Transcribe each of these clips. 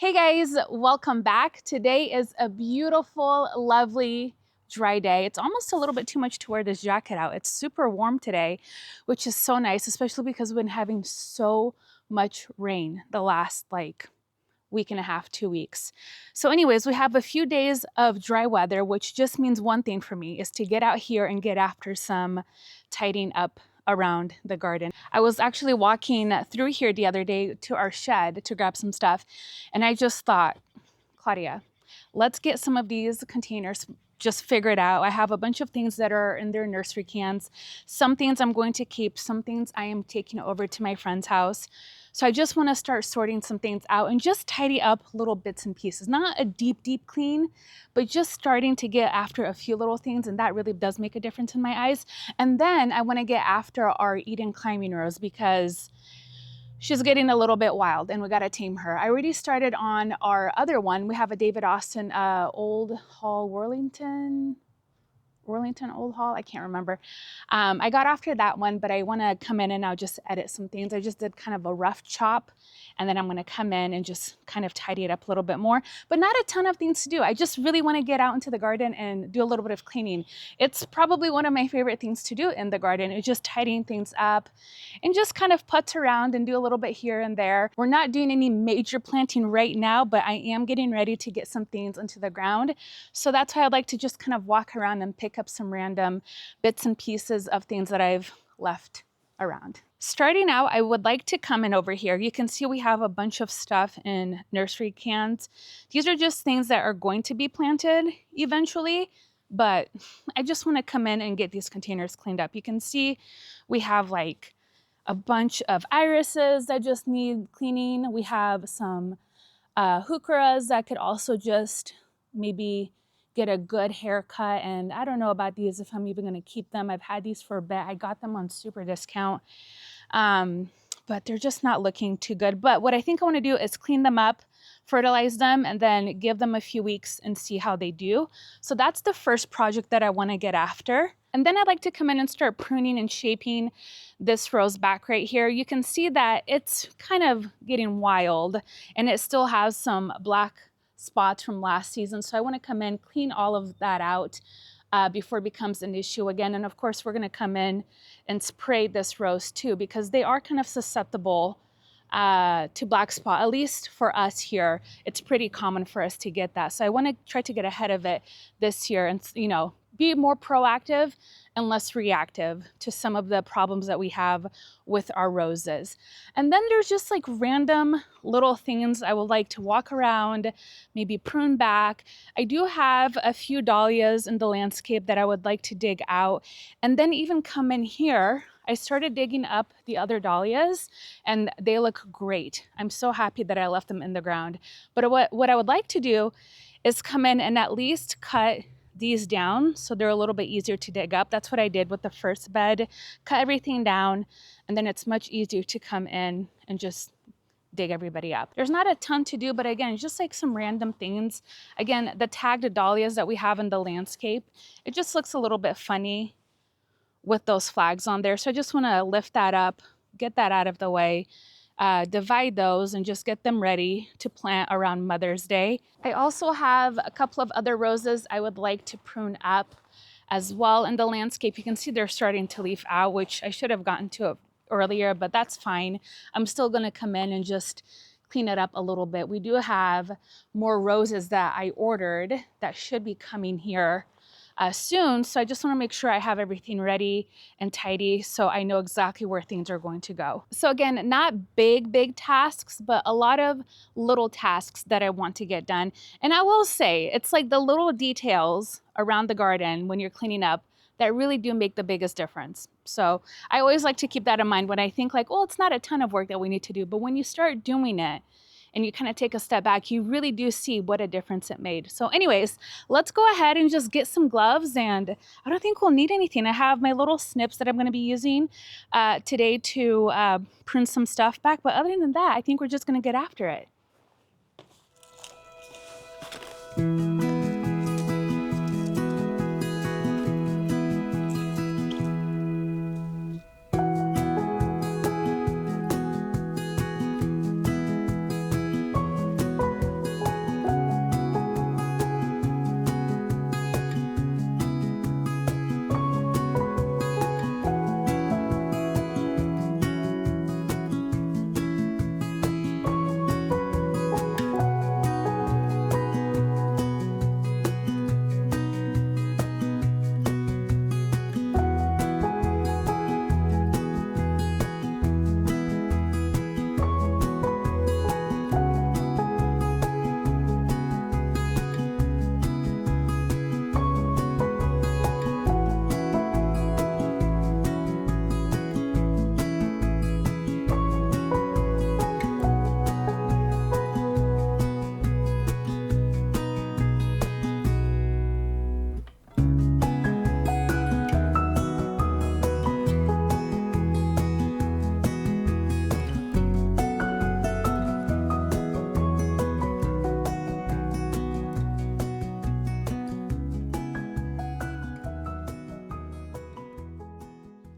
Hey guys, welcome back. Today is a beautiful, lovely, dry day. It's almost a little bit too much to wear this jacket out. It's super warm today, which is so nice, especially because we've been having so much rain the last week and a half, 2 weeks. So anyways, we have a few days of dry weather, which just means one thing for me is to get out here and get after some tidying up around the garden. I was actually walking through here the other day to our shed to grab some stuff, and I just thought, Claudia, let's get some of these containers just figured out. I have a bunch of things that are in their nursery cans. Some things I'm going to keep, some things I am taking over to my friend's house. So I just want to start sorting some things out and just tidy up little bits and pieces. Not a deep, deep clean, but just starting to get after a few little things, and that really does make a difference in my eyes. And then I want to get after our Eden climbing rose because she's getting a little bit wild and we got to tame her. I already started on our other one. We have a David Austin Old Hall Worlington Old Hall, I can't remember. I got after that one, but I want to come in and now just edit some things. I just did kind of a rough chop, and then I'm going to come in and just kind of tidy it up a little bit more, but not a ton of things to do. I just really want to get out into the garden and do a little bit of cleaning. It's probably one of my favorite things to do in the garden is just tidying things up and just kind of putz around and do a little bit here and there. We're not doing any major planting right now, but I am getting ready to get some things into the ground. So that's why I'd like to just kind of walk around and pick up some random bits and pieces of things that I've left around. Starting out, I would like to come in over here. You can see we have a bunch of stuff in nursery cans. These are just things that are going to be planted eventually, but I just want to come in and get these containers cleaned up. You can see we have like a bunch of irises that just need cleaning. We have some heucheras that could also just maybe get a good haircut. And I don't know about these, if I'm even going to keep them. I've had these for a bit. I got them on super discount, but they're just not looking too good. But what I think I want to do is clean them up, fertilize them, and then give them a few weeks and see how they do. So that's the first project that I want to get after. And then I'd like to come in and start pruning and shaping this rose back right here. You can see that it's kind of getting wild and it still has some black spots from last season. So I want to come in, clean all of that out before it becomes an issue again. And of course, we're going to come in and spray this rose too, because they are kind of susceptible to black spot. At least for us here, it's pretty common for us to get that. So I want to try to get ahead of it this year and, you know, be more proactive and less reactive to some of the problems that we have with our roses. And then there's just like random little things I would like to walk around, maybe prune back. I do have a few dahlias in the landscape that I would like to dig out, and then even come in here. I started digging up the other dahlias and they look great. I'm so happy that I left them in the ground. But what I would like to do is come in and at least cut these down so they're a little bit easier to dig up. That's what I did with the first bed. Cut everything down, and then it's much easier to come in and just dig everybody up. There's not a ton to do, but again, just like some random things. Again, the tagged dahlias that we have in the landscape, it just looks a little bit funny with those flags on there. So I just want to lift that up, get that out of the way, divide those and just get them ready to plant around Mother's Day. I also have a couple of other roses I would like to prune up as well in the landscape. You can see they're starting to leaf out, which I should have gotten to earlier, but that's fine. I'm still going to come in and just clean it up a little bit. We do have more roses that I ordered that should be coming here soon. So I just want to make sure I have everything ready and tidy so I know exactly where things are going to go. So again, not big tasks, but a lot of little tasks that I want to get done. And I will say, it's like the little details around the garden when you're cleaning up that really do make the biggest difference. So I always like to keep that in mind when I think like, oh, it's not a ton of work that we need to do. But when you start doing it, and you kind of take a step back, you really do see what a difference it made. So anyways, let's go ahead and just get some gloves, and I don't think we'll need anything. I have my little snips that I'm going to be using today to prune some stuff back. But other than that, I think we're just going to get after it.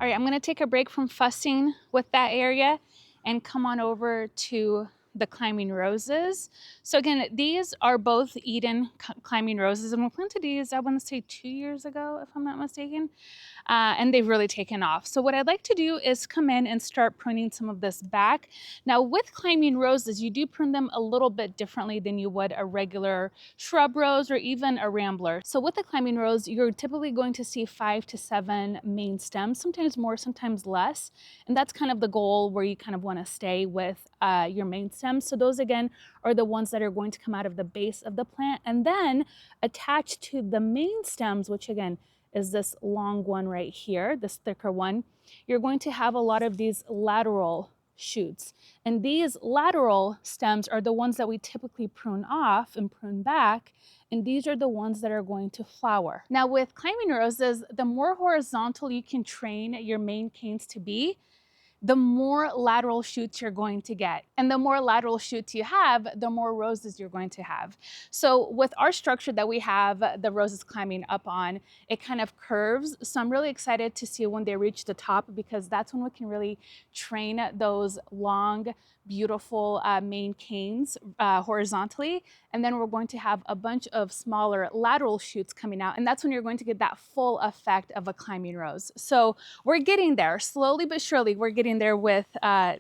All right, I'm gonna take a break from fussing with that area and come on over to the climbing roses. So again, these are both Eden climbing roses, and we planted these, I want to say 2 years ago, if I'm not mistaken. And they've really taken off. So what I'd like to do is come in and start pruning some of this back. Now with climbing roses, you do prune them a little bit differently than you would a regular shrub rose or even a rambler. So with the climbing rose, you're typically going to see 5 to 7 main stems, sometimes more, sometimes less. And that's kind of the goal where you kind of want to stay with your main stems. So those again are the ones that are going to come out of the base of the plant and then attached to the main stems, which again, is this long one right here, this thicker one. You're going to have a lot of these lateral shoots. And these lateral stems are the ones that we typically prune off and prune back. And these are the ones that are going to flower. Now with climbing roses, the more horizontal you can train your main canes to be, the more lateral shoots you're going to get. And the more lateral shoots you have, the more roses you're going to have. So with our structure that we have the roses climbing up on, it kind of curves. So I'm really excited to see when they reach the top, because that's when we can really train those long, beautiful main canes horizontally. And then we're going to have a bunch of smaller lateral shoots coming out. And that's when you're going to get that full effect of a climbing rose. So we're getting there, slowly but surely, we're getting there with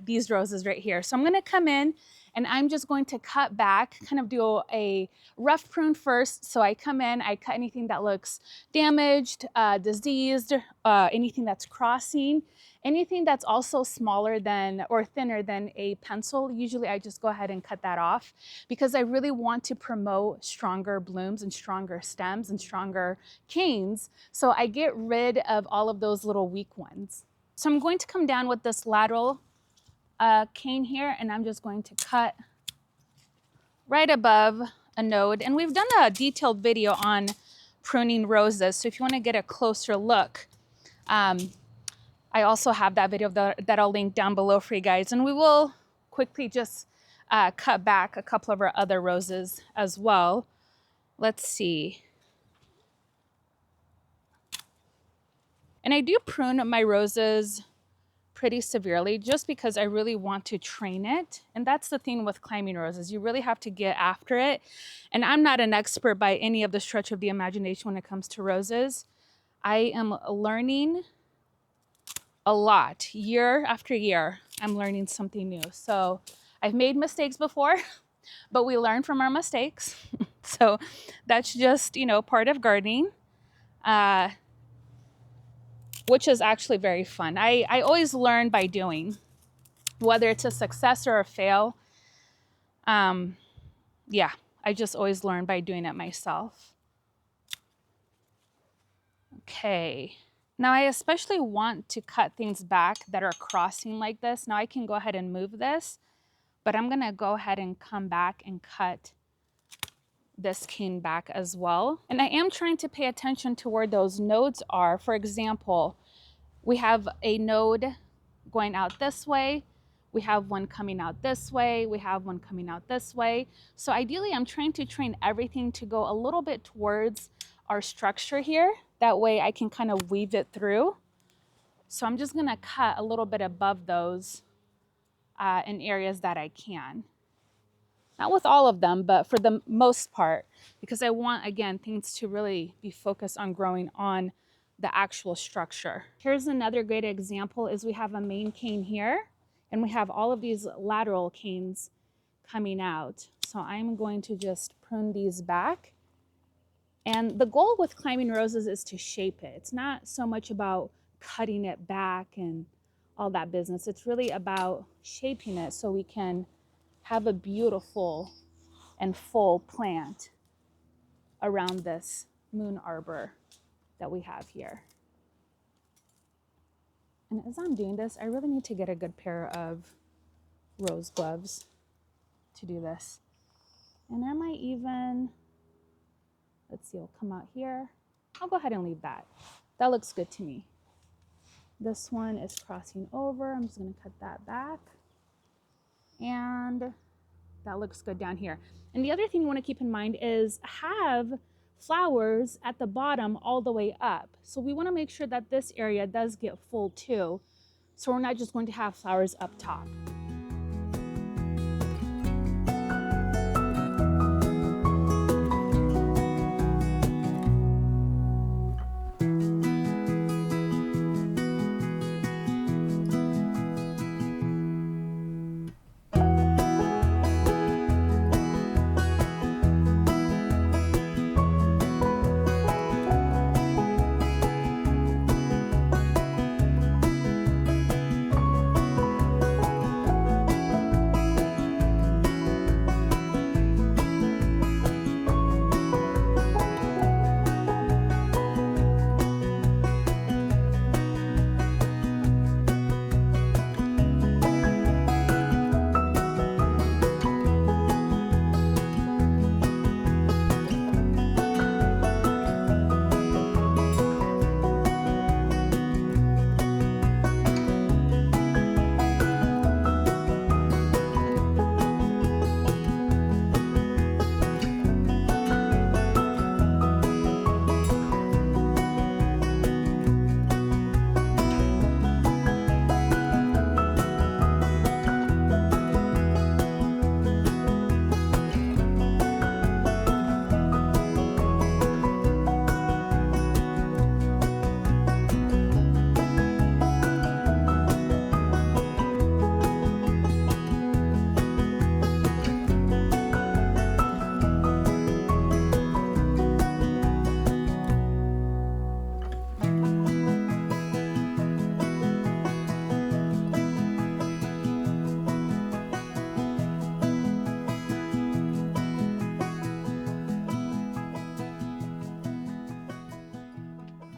these roses right here. So I'm gonna come in and I'm just going to cut back, kind of do a rough prune first. So I come in, I cut anything that looks damaged, diseased, anything that's crossing, anything that's also smaller than or thinner than a pencil. Usually I just go ahead and cut that off because I really want to promote stronger blooms and stronger stems and stronger canes. So I get rid of all of those little weak ones. So I'm going to come down with this lateral cane here, and I'm just going to cut right above a node. And we've done a detailed video on pruning roses. So if you want to get a closer look, I also have that video that I'll link down below for you guys. And we will quickly just cut back a couple of our other roses as well. Let's see. And I do prune my roses pretty severely just because I really want to train it. And that's the thing with climbing roses. You really have to get after it. And I'm not an expert by any of the stretch of the imagination when it comes to roses. I am learning a lot. Year after year, I'm learning something new. So I've made mistakes before, but we learn from our mistakes. So that's just, you know, part of gardening. Which is actually very fun. I always learn by doing, whether it's a success or a fail. Yeah, I just always learn by doing it myself. Okay, now I especially want to cut things back that are crossing like this. Now I can go ahead and move this, but I'm gonna go ahead and come back and cut this cane back as well. And I am trying to pay attention to where those nodes are. For example, we have a node going out this way. We have one coming out this way. We have one coming out this way. So ideally, I'm trying to train everything to go a little bit towards our structure here. That way I can kind of weave it through. So I'm just gonna cut a little bit above those in areas that I can. Not with all of them, but for the most part, because I want, again, things to really be focused on growing on the actual structure. Here's another great example is we have a main cane here and we have all of these lateral canes coming out. So I'm going to just prune these back. And the goal with climbing roses is to shape it. It's not so much about cutting it back and all that business. It's really about shaping it so we can have a beautiful and full plant around this moon arbor that we have here. And as I'm doing this, I really need to get a good pair of rose gloves to do this. And I might even, let's see, it'll come out here. I'll go ahead and leave that. That looks good to me. This one is crossing over. I'm just gonna cut that back. And that looks good down here. And the other thing you want to keep in mind is have flowers at the bottom all the way up. So we want to make sure that this area does get full too. So we're not just going to have flowers up top.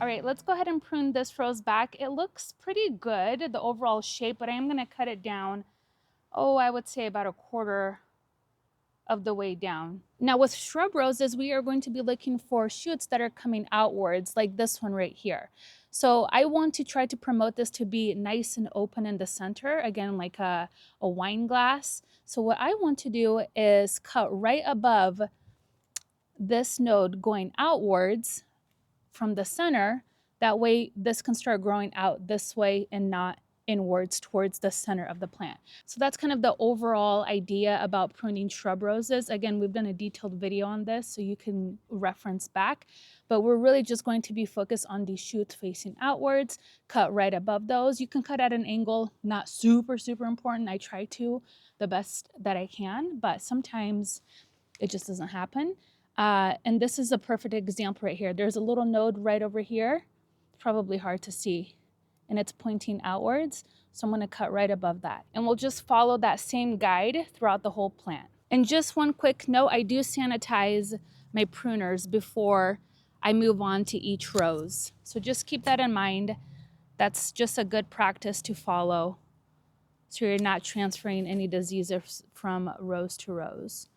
All right, let's go ahead and prune this rose back. It looks pretty good, the overall shape, but I am gonna cut it down, I would say about 1/4 of the way down. Now with shrub roses, we are going to be looking for shoots that are coming outwards, like this one right here. So I want to try to promote this to be nice and open in the center, again, like a wine glass. So what I want to do is cut right above this node going outwards from the center. That way this can start growing out this way and not inwards towards the center of the plant. So that's kind of the overall idea about pruning shrub roses. Again, we've done a detailed video on this, so you can reference back, but we're really just going to be focused on these shoots facing outwards, cut right above those. You can cut at an angle, not super important. I try to the best that I can, but sometimes it just doesn't happen. And this is a perfect example right here. There's a little node right over here, probably hard to see, and it's pointing outwards. So I'm gonna cut right above that. And we'll just follow that same guide throughout the whole plant. And just one quick note, I do sanitize my pruners before I move on to each rose. So just keep that in mind. That's just a good practice to follow, so you're not transferring any diseases from rose to rose.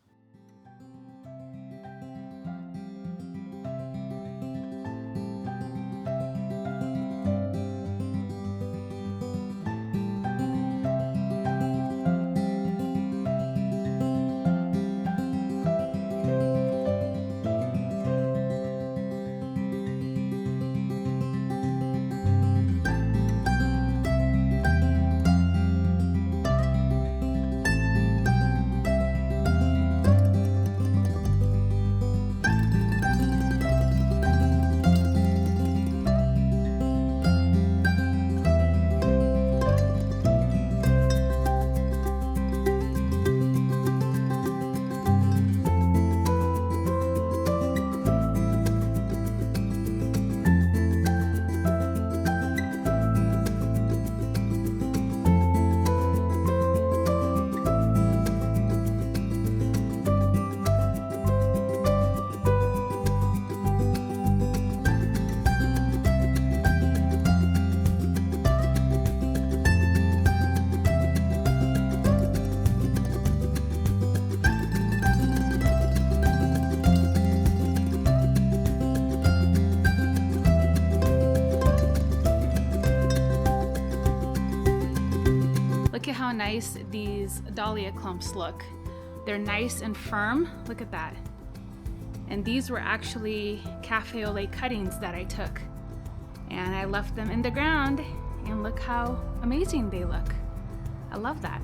Look at how nice these dahlia clumps look. They're nice and firm. Look at that. And these were actually cafe au lait cuttings that I took. And I left them in the ground, and look how amazing they look. I love that.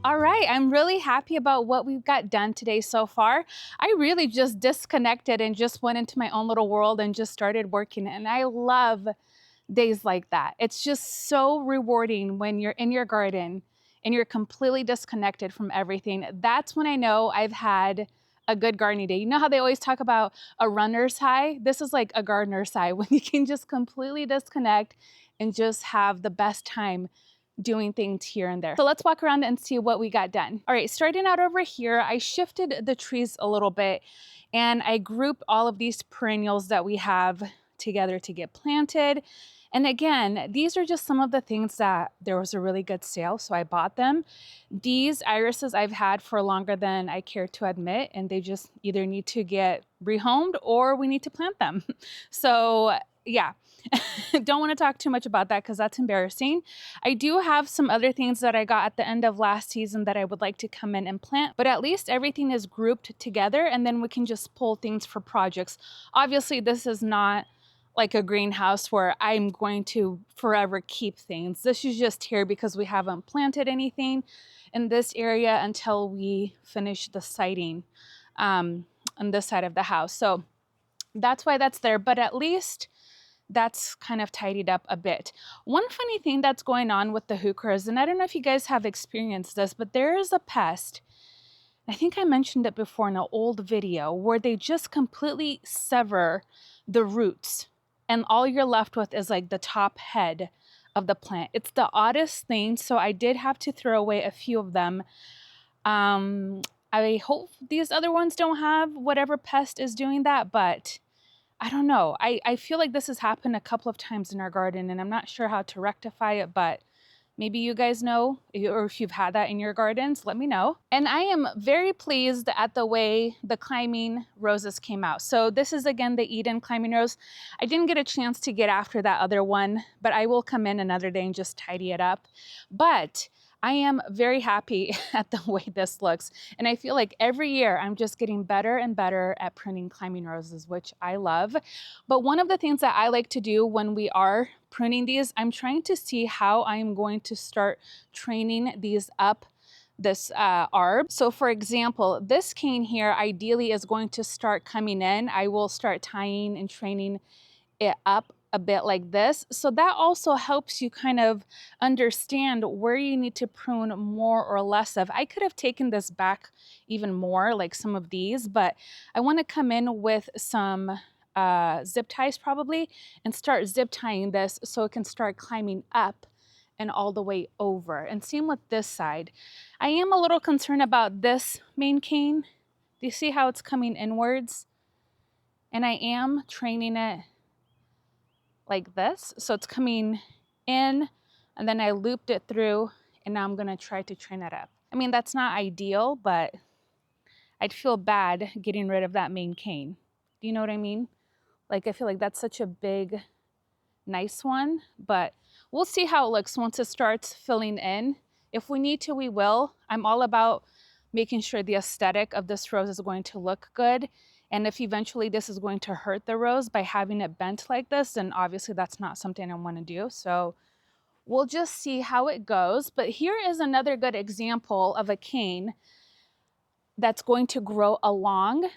All right, I'm really happy about what we've got done today so far. I really just disconnected and just went into my own little world and just started working. And I love days like that. It's just so rewarding when you're in your garden and you're completely disconnected from everything. That's when I know I've had a good gardening day. You know how they always talk about a runner's high? This is like a gardener's high when you can just completely disconnect and just have the best time doing things here and there. So let's walk around and see what we got done. All right, starting out over here, I shifted the trees a little bit and I grouped all of these perennials that we have together to get planted. And again, these are just some of the things that there was a really good sale, so I bought them. These irises I've had for longer than I care to admit, and they just either need to get rehomed or we need to plant them. So yeah, don't want to talk too much about that because that's embarrassing. I do have some other things that I got at the end of last season that I would like to come in and plant, but at least everything is grouped together and then we can just pull things for projects. Obviously, this is not like a greenhouse where I'm going to forever keep things. This is just here because we haven't planted anything in this area until we finish the siding on this side of the house. So that's why that's there, but at least that's kind of tidied up a bit. One funny thing that's going on with the heucheras, and I don't know if you guys have experienced this, but there is a pest, I think I mentioned it before in an old video, where they just completely sever the roots and all you're left with is like the top head of the plant. It's the oddest thing, so I did have to throw away a few of them. I hope these other ones don't have whatever pest is doing that, but I don't know. I feel like this has happened a couple of times in our garden and I'm not sure how to rectify it, but maybe you guys know, or if you've had that in your gardens, let me know. And I am very pleased at the way the climbing roses came out. So this is again the Eden climbing rose. I didn't get a chance to get after that other one, but I will come in another day and just tidy it up. But I am very happy at the way this looks. And I feel like every year I'm just getting better and better at pruning climbing roses, which I love. But one of the things that I like to do when we are pruning these, I'm trying to see how I'm going to start training these up this arb. So for example, this cane here ideally is going to start coming in. I will start tying and training it up a bit like this. So that also helps you kind of understand where you need to prune more or less of. I could have taken this back even more, like some of these, but I want to come in with some zip ties probably and start zip tying this so it can start climbing up and all the way over. And same with this side. I am a little concerned about this main cane. Do you see how it's coming inwards? And I am training it like this. So it's coming in and then I looped it through and now I'm gonna try to train it up. I mean, that's not ideal, but I'd feel bad getting rid of that main cane. Do you know what I mean? Like, I feel like that's such a big, nice one, but we'll see how it looks once it starts filling in. If we need to, we will. I'm all about making sure the aesthetic of this rose is going to look good. And if eventually this is going to hurt the rose by having it bent like this, then obviously that's not something I want to do. So We'll just see how it goes. But here is another good example of a cane that's going to grow along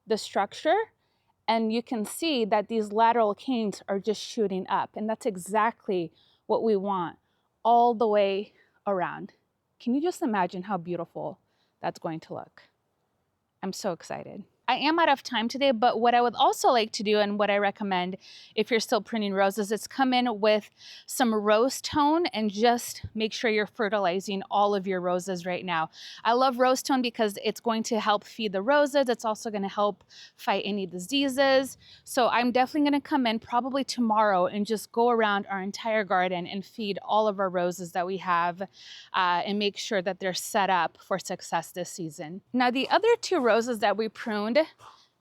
the structure. And you can see that these lateral canes are just shooting up. And that's exactly what we want all the way around. Can you just imagine how beautiful that's going to look? I'm so excited. I am out of time today, but what I would also like to do and what I recommend if you're still pruning roses is come in with some rose tone and just make sure you're fertilizing all of your roses right now. I love rose tone because it's going to help feed the roses. It's also going to help fight any diseases. So I'm definitely going to come in probably tomorrow and just go around our entire garden and feed all of our roses that we have and make sure that they're set up for success this season. Now, the other two roses that we pruned,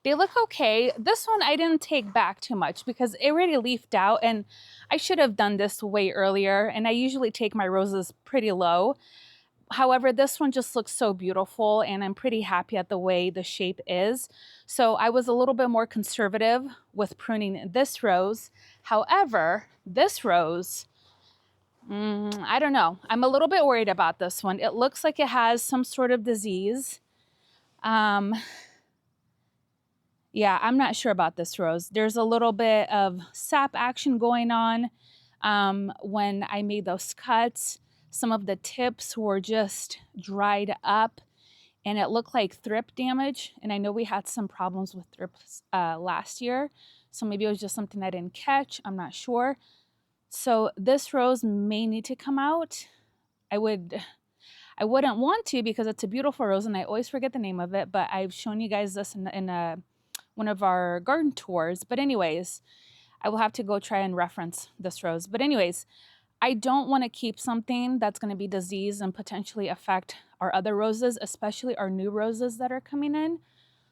they look okay. This one I didn't take back too much because it already leafed out, and I should have done this way earlier, and I usually take my roses pretty low. However, this one just looks so beautiful, and I'm pretty happy at the way the shape is. So I was a little bit more conservative with pruning this rose. However, this rose, I don't know. I'm a little bit worried about this one. It looks like it has some sort of disease. Yeah, I'm not sure about this rose. There's a little bit of sap action going on when I made those cuts. Some of the tips were just dried up and it looked like thrip damage. And I know we had some problems with thrips last year. So maybe it was just something I didn't catch. I'm not sure. So this rose may need to come out. I wouldn't want to because it's a beautiful rose and I always forget the name of it, but I've shown you guys this in one of our garden tours. But anyways, I will have to go try and reference this rose. But anyways, I don't want to keep something that's going to be diseased and potentially affect our other roses, especially our new roses that are coming in.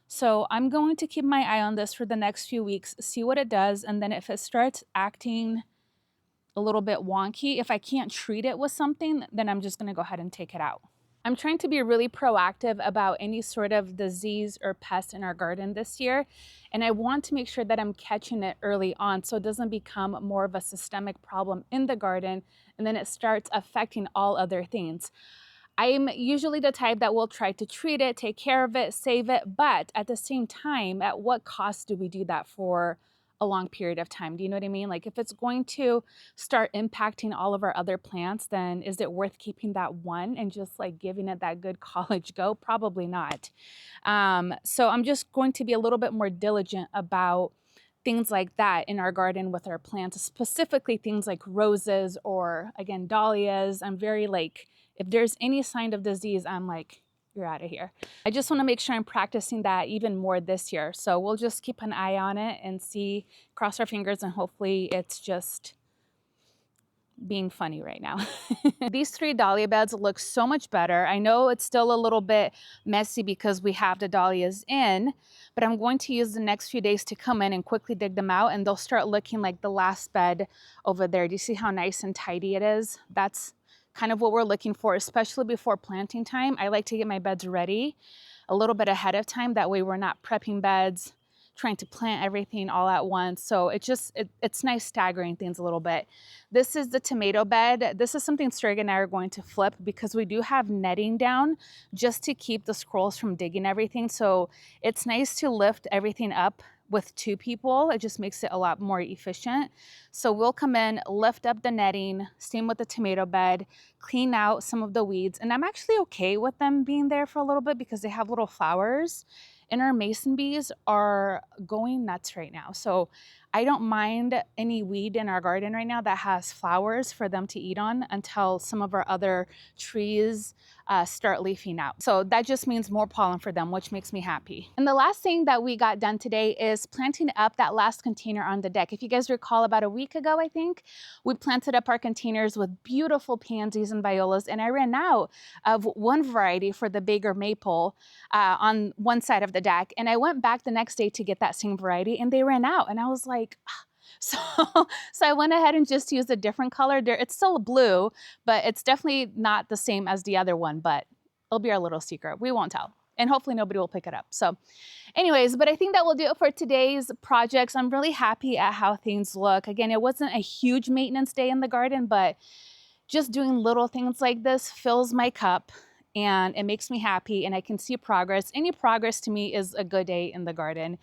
So I'm going to keep my eye on this for the next few weeks, see what it does. And then if it starts acting a little bit wonky, if I can't treat it with something, then I'm just going to go ahead and take it out. I'm trying to be really proactive about any sort of disease or pest in our garden this year. And I want to make sure that I'm catching it early on so it doesn't become more of a systemic problem in the garden and then it starts affecting all other things. I'm usually the type that will try to treat it, take care of it, save it, but at the same time, at what cost do we do that for a long period of time? Do you know what I mean? Like if it's going to start impacting all of our other plants, then is it worth keeping that one and just like giving it that good college go? Probably not. So I'm just going to be a little bit more diligent about things like that in our garden with our plants, specifically things like roses or again, dahlias. I'm very like, if there's any sign of disease, I'm like, you're out of here. I just want to make sure I'm practicing that even more this year. So we'll just keep an eye on it and see, cross our fingers, and hopefully it's just being funny right now. These 3 dahlia beds look so much better. I know it's still a little bit messy because we have the dahlias in, but I'm going to use the next few days to come in and quickly dig them out and they'll start looking like the last bed over there. Do you see how nice and tidy it is? That's kind of what we're looking for, especially before planting time. I like to get my beds ready a little bit ahead of time. That way we're not prepping beds, trying to plant everything all at once. So it's nice staggering things a little bit. This is the tomato bed. This is something Sturg and I are going to flip because we do have netting down just to keep the squirrels from digging everything. So it's nice to lift everything up with 2 people. It just makes it a lot more efficient. So we'll come in, lift up the netting, same with the tomato bed, clean out some of the weeds. And I'm actually okay with them being there for a little bit because they have little flowers. And our mason bees are going nuts right now. So I don't mind any weed in our garden right now that has flowers for them to eat on until some of our other trees start leafing out. So that just means more pollen for them, which makes me happy. And the last thing that we got done today is planting up that last container on the deck. If you guys recall, about a week ago, I think, we planted up our containers with beautiful pansies and violas, and I ran out of one variety for the bigger maple on one side of the deck. And I went back the next day to get that same variety and they ran out. And I was like, so I went ahead and just used a different color. It's still a blue, but it's definitely not the same as the other one, but it'll be our little secret. We won't tell. and hopefully nobody will pick it up. So anyways, but I think that will do it for today's projects. I'm really happy at how things look. Again, it wasn't a huge maintenance day in the garden, but just doing little things like this fills my cup and it makes me happy and I can see progress. Any progress to me is a good day in the garden.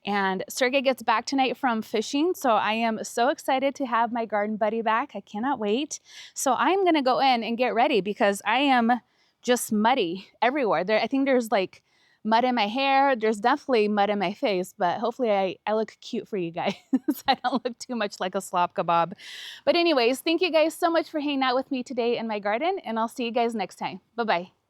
And Sergey gets back tonight from fishing, so I am so excited to have my garden buddy back. I cannot wait. So I'm gonna go in and get ready because I am just muddy everywhere. I think there's like mud in my hair. There's definitely mud in my face, but hopefully I look cute for you guys. I don't look too much like a slop kebab. But anyways, thank you guys so much for hanging out with me today in my garden, and I'll see you guys next time. Bye-bye.